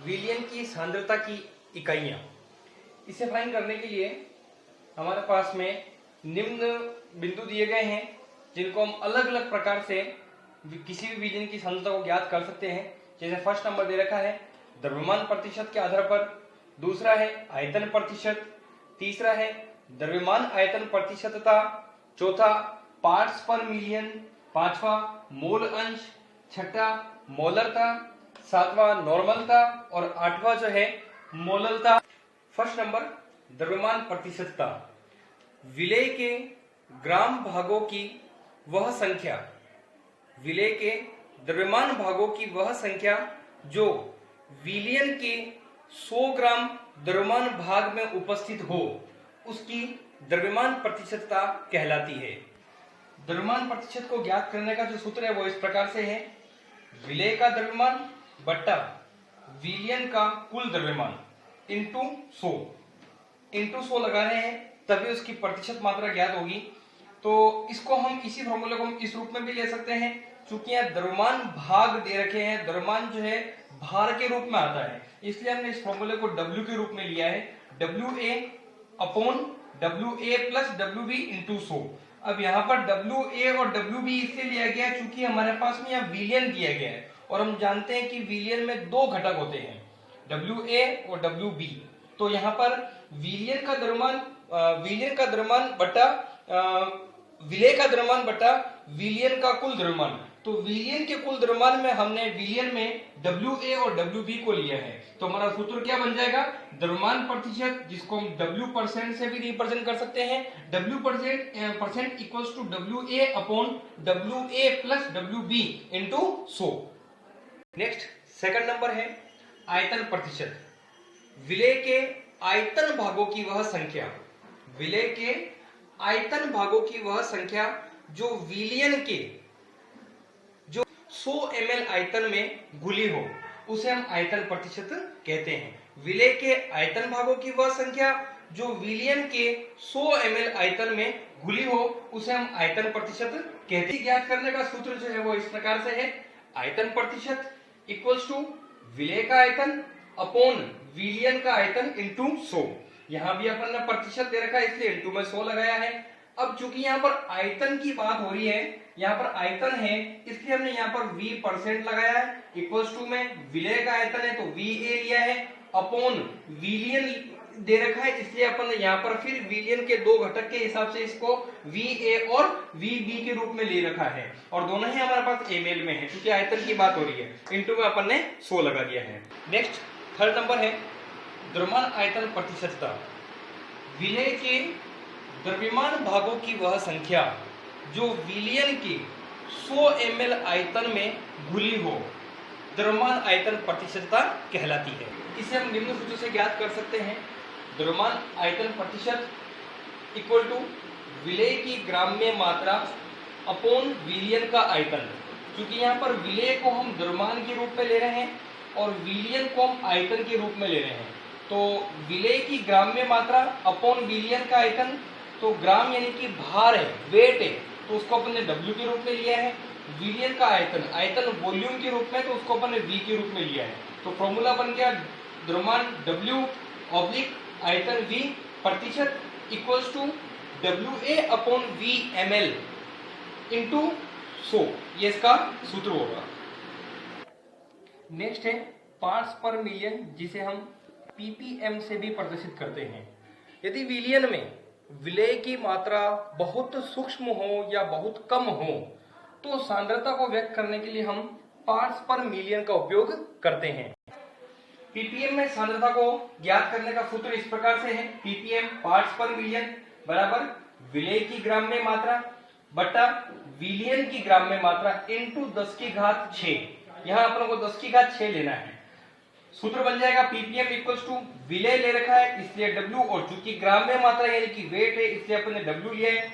विलयन की सांद्रता की इकाइयां। इसे फाइंड करने के लिए हमारे पास में निम्न बिंदु दिए गए हैं, जिनको हम अलग अलग प्रकार से किसी भी विलयन की सांद्रता को ज्ञात कर सकते हैं। जैसे फर्स्ट नंबर दे रखा है द्रव्यमान प्रतिशत के आधार पर, दूसरा है आयतन प्रतिशत, तीसरा है द्रव्यमान आयतन प्रतिशतता, चौथा पार्ट्स पर मिलियन, पांचवा मोल अंश, छठा मोलरता, सातवां नॉर्मलता और आठवां जो है मोललता। फर्स्ट नंबर द्रव्यमान प्रतिशतता। विलेय के ग्राम भागों की वह संख्या, विलेय के द्रव्यमान भागों की वह संख्या जो विलयन के 100 ग्राम द्रव्यमान भाग में उपस्थित हो, उसकी द्रव्यमान प्रतिशतता कहलाती है। द्रव्यमान प्रतिशत को ज्ञात करने का जो सूत्र है वो इस प्रकार से है, विलेय का द्रव्यमान बट्टा विलयन का कुल द्रव्यमान इंटू 100 लगा रहे हैं, तभी उसकी प्रतिशत मात्रा ज्ञात होगी। तो इसको हम इसी फॉर्मूले को हम इस रूप में भी ले सकते हैं, क्योंकि यहाँ द्रव्यमान भाग दे रखे हैं, द्रव्यमान जो है भार के रूप में आता है, इसलिए हमने इस फॉर्मूले को W के रूप में लिया है, WA upon WA plus WB into 100। अब यहाँ पर WA और WB इसलिए लिया गया है क्योंकि हमारे पास में यहाँ विलयन दिया गया है और हम जानते हैं कि विलयन में दो घटक होते हैं, WA और WB। तो यहाँ पर विलयन का द्रव्यमान बटा विलेय का द्रव्यमान बटा विलयन का कुल द्रव्यमान। तो विलयन के कुल द्रव्यमान में हमने विलयन में WA और WB को लिया है, तो हमारा सूत्र क्या बन जाएगा, द्रव्यमान प्रतिशत, जिसको हम W% से भी रिप्रेजेंट कर सकते हैं, W% equals to WA upon WA plus WB into 100। Next second number है आयतन प्रतिशत। विलेय के आयतन भागों की वह संख्या, विलेय के आयतन भागों की वह संख्या जो विलयन के जो 100 ml आयतन में घुली हो, उसे हम आयतन प्रतिशत कहते हैं। विलेय के आयतन भागों की वह संख्या जो विलयन के 100 ml आयतन में घुली हो, उसे हम आयतन प्रतिशत कहते हैं। ज्ञात करने का सूत्र जो है वो इस प्रकार से है, आयतन प्रतिशत इक्वल्स टू विलेय का आयतन अपॉन विलयन का आयतन इंटू 100। यहाँ भी अपन ने प्रतिशत दे रखा है, इसलिए इंटू में 100 लगाया है। अब चूंकि यहाँ पर आयतन की बात हो रही है, यहाँ पर आयतन है, इसलिए हमने यहाँ पर V% लगाया है, इक्वल्स टू में विलेय का आयतन है तो VA लिया है, अपॉन विलयन दे रखा है, इसलिए अपन ने यहाँ पर फिर विलयन के दो घटक के हिसाब से इसको VA और VB के रूप में ले रखा है, और दोनों ही हमारे पास ml में है, क्योंकि आयतन की बात हो रही है। इंटू में अपन ने 100 लगा दिया है। नेक्स्ट थर्ड नंबर है द्रव्यमान आयतन प्रतिशतता। विलेय के द्रव्यमान भागों की वह संख्या जो विलयन के 100 ml आयतन में घुली हो, द्रव्यमान आयतन प्रतिशतता कहलाती है। इसे हम निम्न सूत्र से ज्ञात कर सकते हैं, द्रव्यमान आयतन प्रतिशत इक्वल टू विलेय की ग्राम्य मात्रा अपॉन विलयन का आयतन। क्योंकि यहाँ पर विलेय को हम द्रव्यमान के रूप में ले रहे हैं और विलयन को हम आयतन के रूप में ले रहे हैं, तो विलेय की ग्राम्य मात्रा अपॉन विलयन का आयतन, तो ग्राम यानी कि भार है, वेट है, तो उसको अपन ने W के रूप में लिया है। विलयन का आयतन, आयतन वॉल्यूम के रूप में, तो उसको अपन ने V के रूप में लिया है। तो फॉर्मूला बन गया द्रव्यमान W ऑब्लिक आयतन V प्रतिशत equals to WA upon V ml into 100, ये इसका सूत्र होगा। नेक्स्ट है पार्ट्स पर मिलियन, जिसे हम ppm से भी प्रदर्शित करते हैं। यदि विलयन में विलेय की मात्रा बहुत सूक्ष्म हो या बहुत कम हो, तो सांद्रता को व्यक्त करने के लिए हम पार्ट्स पर मिलियन का उपयोग करते हैं। ppm में सांद्रता को ज्ञात करने का सूत्र इस प्रकार से है, ppm पार्ट्स पर मिलियन बराबर विलेय की ग्राम्य मात्रा बटा विलयन की ग्राम्य मात्रा इंटू 10 की घात 6। यहाँ अपन को 10 की घात 6 लेना है। सूत्र बन जाएगा ppm इक्वल्स टू विलेय ले रखा है इसलिए W, और चूंकि ग्राम में मात्रा यानी कि वेट है इसलिए अपन ने W लिया है,